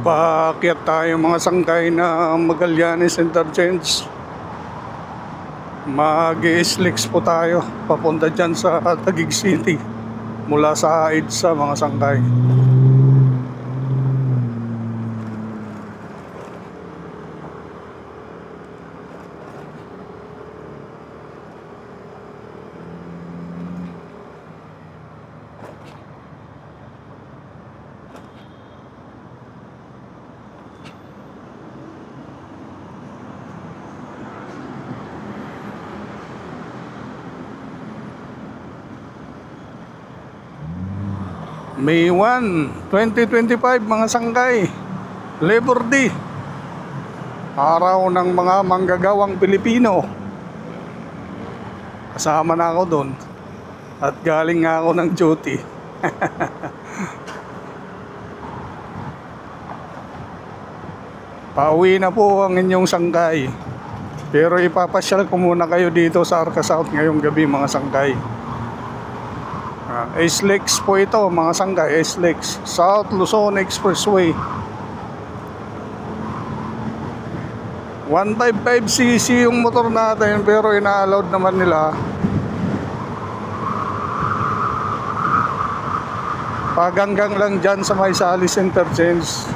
Paakyat tayo mga sangkay na Magallanes Interchange. Mag-i-slicks po tayo papunta dyan sa Taguig City mula sa EDSA mga sangkay. May 1, 2025 mga sangkay, Labor Day, araw ng mga manggagawang Pilipino. Kasama na ako doon at galing nga ako ng duty. Pauwi na po ang inyong sangkay, pero ipapasyal ko muna kayo dito sa Arca South ngayong gabi mga sangkay. SLEX po ito mga sangkay, SLEX South Luzon Expressway. 155cc yung motor natin, pero ina-allowed naman nila paganggang lang dyan sa may Salis Interchange.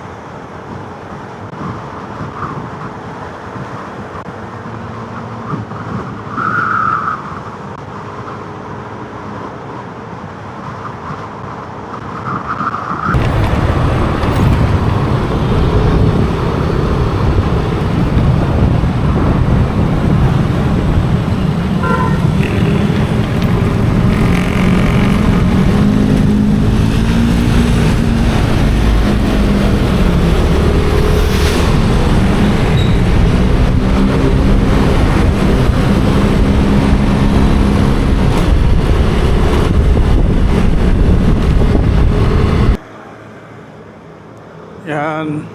Yan.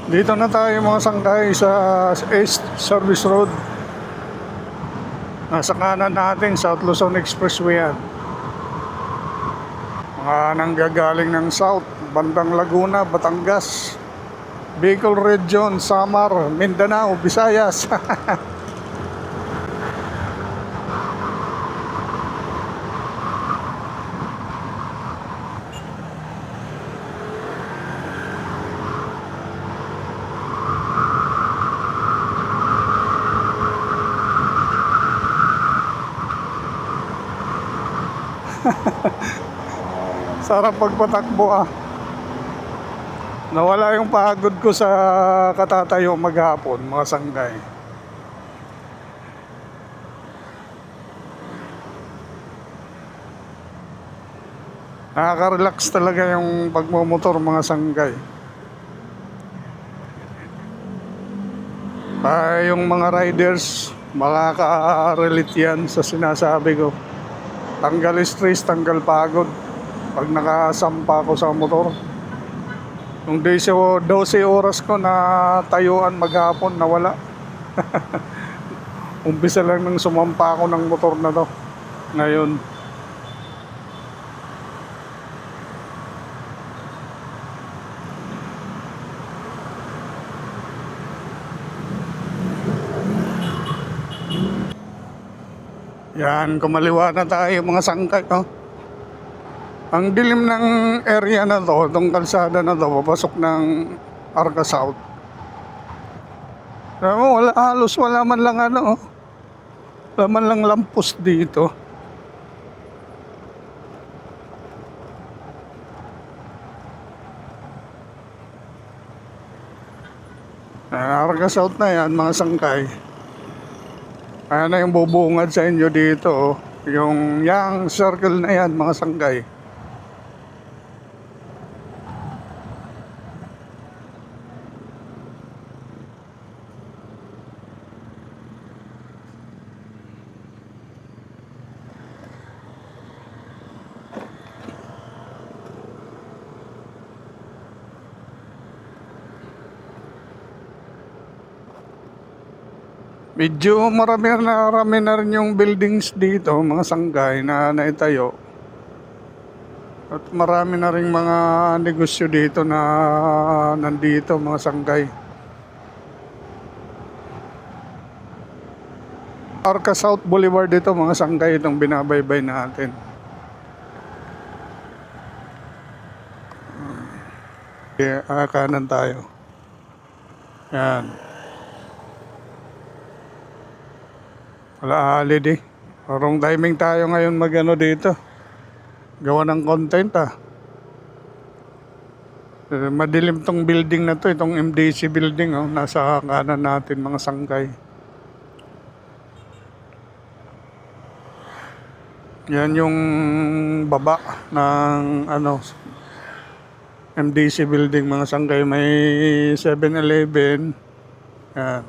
Dito na tayo mga sangkay sa East Service Road. Nasa kanan natin, South Luzon Expressway yan. Mga nanggagaling ng South, bandang Laguna, Batangas, Bicol Region, Samar, Mindanao, Visayas. Sarap pagpatakbo ah. Nawala yung pagod ko sa katatayo maghapon mga sangkay. Nakaka-relax talaga yung pagmumotor mga sangkay. Yung mga riders makaka-relate yan sa sinasabi ko. Tanggal stress, tanggal pagod pag nakasampa ko sa motor. Yung 12 oras ko na tayuan maghapon, nawala. Umpisa lang nang sumampa ako ng motor na to ngayon. Yan, kumaliwa na tayo mga sangkay. Ang dilim ng area na to, itong kalsada na to, papasok ng Arca South. Wala, halos wala man lang ano, wala man lang lampos dito. Arca South na yan mga sangkay. Ayan na yung bubungad sa inyo dito, oh. Yung circle na yan mga sangkay. Medyo marami na rin yung buildings dito mga sangkay na naitayo. At marami na ring mga negosyo dito na nandito, mga sanggay. Arca South Boulevard dito, mga sanggay, itong binabaybay natin. Okay, kanan tayo. Yan. Wala holiday. Parang timing tayo ngayon magano dito. Gawa ng content Madilim tong building na to, itong MDC building nasa kanan natin, mga sanggay. Yan yung baba ng MDC building, mga sanggay. May 7-Eleven. Yan.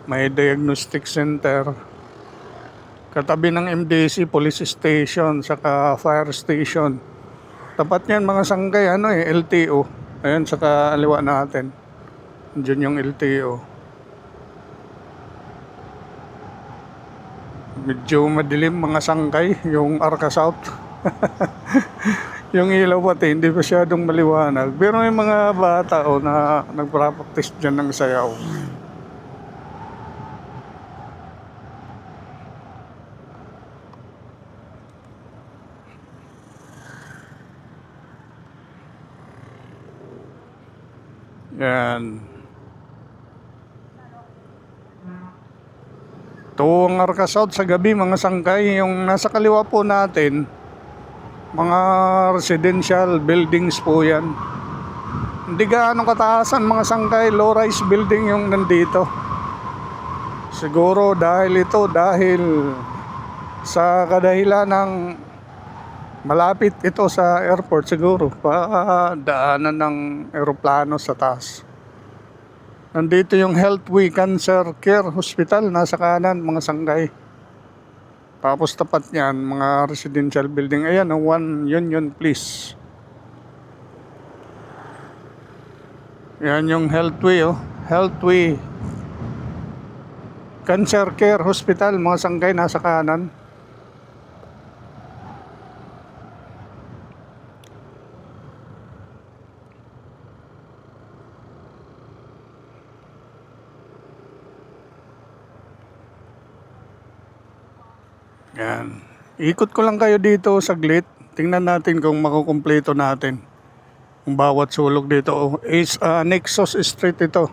May diagnostic center. Katabi ng MDC, police station, saka fire station. Tapat niyan, mga sanggay, LTO. Ayun, saka aliwa natin. Diyan yung LTO. Medyo madilim, mga sanggay, yung Arca South. Yung ilaw pati, hindi masyadong maliwanag. Pero may mga bata na nagpractice dyan ng sayaw. Yan. Ito ang Arca South sa gabi, mga sanggay. Yung nasa kaliwa po natin, mga residential buildings po yan. Hindi gaano kataasan, mga sanggay. Low-rise building yung nandito. Siguro dahil sa kadahilan ng malapit ito sa airport, siguro daanan ng eroplano sa taas. Nandito yung Healthway Cancer Care Hospital, nasa kanan, mga sanggay. Tapos tapat niyan, mga residential building. Ayan, One Union Place. Yan yung Healthway, Healthway Cancer Care Hospital, mga sanggay, nasa kanan. Yan. Ikot ko lang kayo dito saglit. Tingnan natin kung makukumpleto natin ang bawat sulok dito. Nexus Street ito.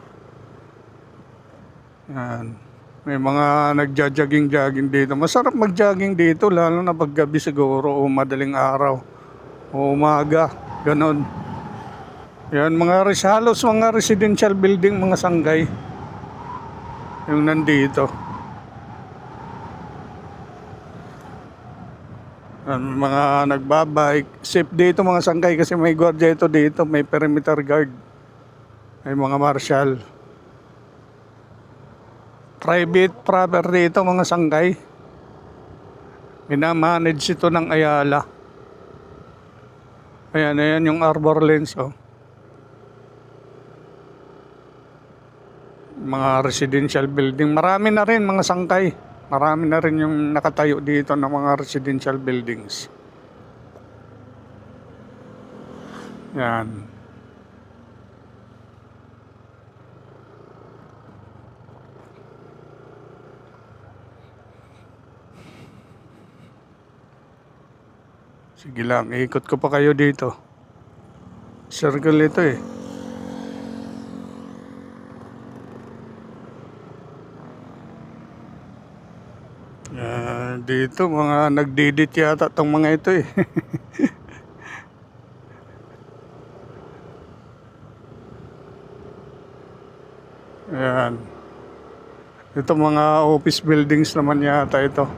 Yan. May mga nagja-jogging dito. Masarap mag-jogging dito, lalo na paggabi siguro o madaling araw o umaga. Ganon. Yan, halos mga residential building, mga sanggay yung nandito. Mga nagbabike. Safe dito, mga sanggay, kasi may gwardiya ito dito. May perimeter guard. May mga marshal. Private property ito, mga sanggay. Minamanage ito ng Ayala. Ayan yung Arbor Lanes, Mga residential building. Marami na rin, mga sanggay. Marami na rin yung nakatayo dito ng mga residential buildings. Yan. Sige lang, ikot ko pa kayo dito. Circle ito Dito mga nagdidit yata tong mga ito Ayan. Ito mga office buildings naman yata ito.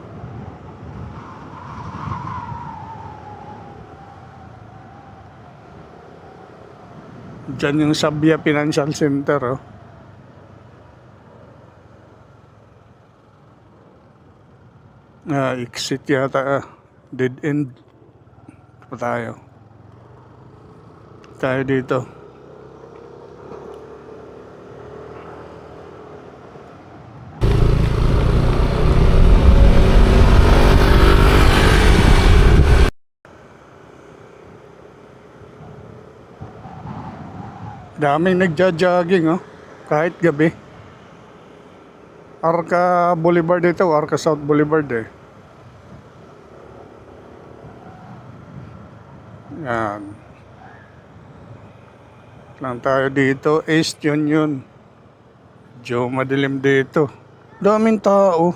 Diyan yung Sabia Financial Center, exit yata, dead end pa tayo dito. Daming nagja-jogging, oh. Kahit gabi. Arca Boulevard ito, Arca South Boulevard eh. Yan. Lang tayo dito, East Union. Medyo madilim dito. Daming tao.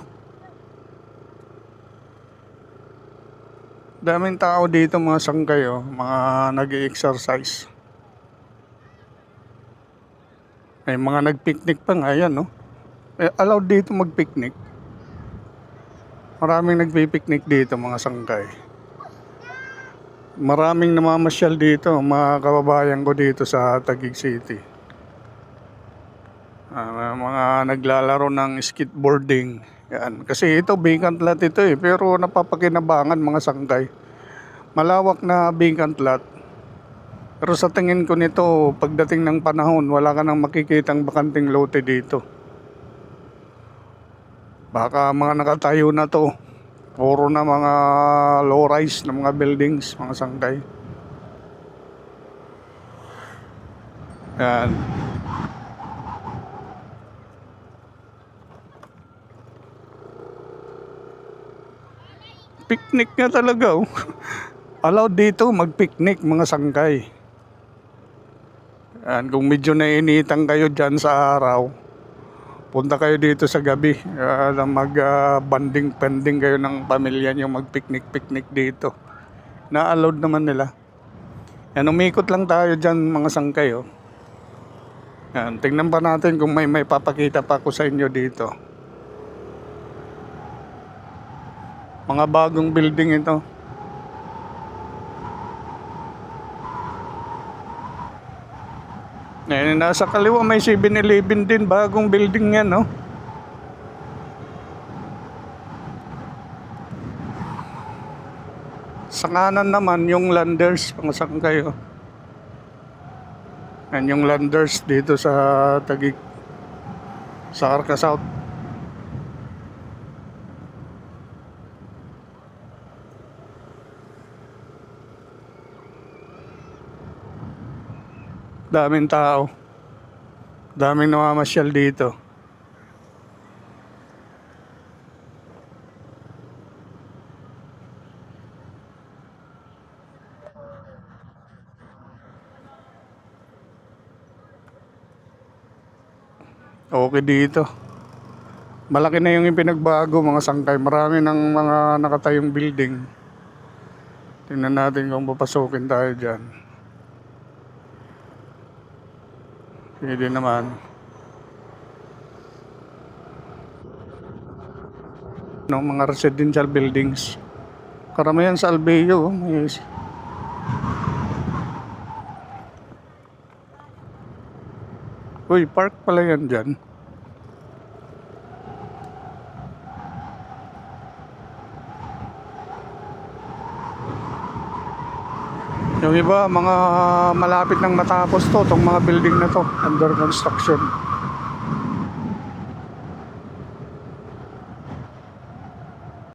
Daming tao dito mga sangkay, oh. Mga nag-i-exercise. May mga nag-picnic pa nga yan, no? Allowed dito mag-picnic. Maraming nagpi-picnic dito mga sangkay. Maraming namamasyal dito, mga kababayan ko dito sa Taguig City. Mga naglalaro ng skateboarding. Yan. Kasi ito, vacant lot ito eh. Pero napapakinabangan mga sangkay. Malawak na vacant lot. Pero sa tingin ko nito, pagdating ng panahon, wala ka nang makikitang bakanting lote dito. Baka mga nakatayo na to. Puro na mga low-rise na mga buildings, mga sangkay. Yan. Picnic nga talaga, oh. Allowed dito mag-picnic mga sangkay. Yan, kung medyo nainitan kayo dyan sa araw, punta kayo dito sa gabi. Mag-banding-pending kayo ng pamilya nyo, mag-picnic-picnic dito. Na-allowed naman nila. Yan, umikot lang tayo dyan mga sangkay, oh. Yan, tingnan pa natin kung may papakita pa ako sa inyo dito. Mga bagong building ito. Nasa kaliwa may 7-Eleven din, bagong building yan, no? Sa kanan naman yung Landers, pangasang kayo. Yan yung Landers dito sa Taguig, sa Arca South. Daming tao. Daming namamasyal dito. Okay dito. Malaki na yung pinagbago mga sangkay. Marami ng mga nakatayong building. Tingnan natin kung papasukin tayo dyan. Pwede naman. No, mga residential buildings. Karamihan sa Albeo. Yes. Uy, park pala yan dyan. Yung iba, mga malapit nang matapos to, tong mga building na to, under construction.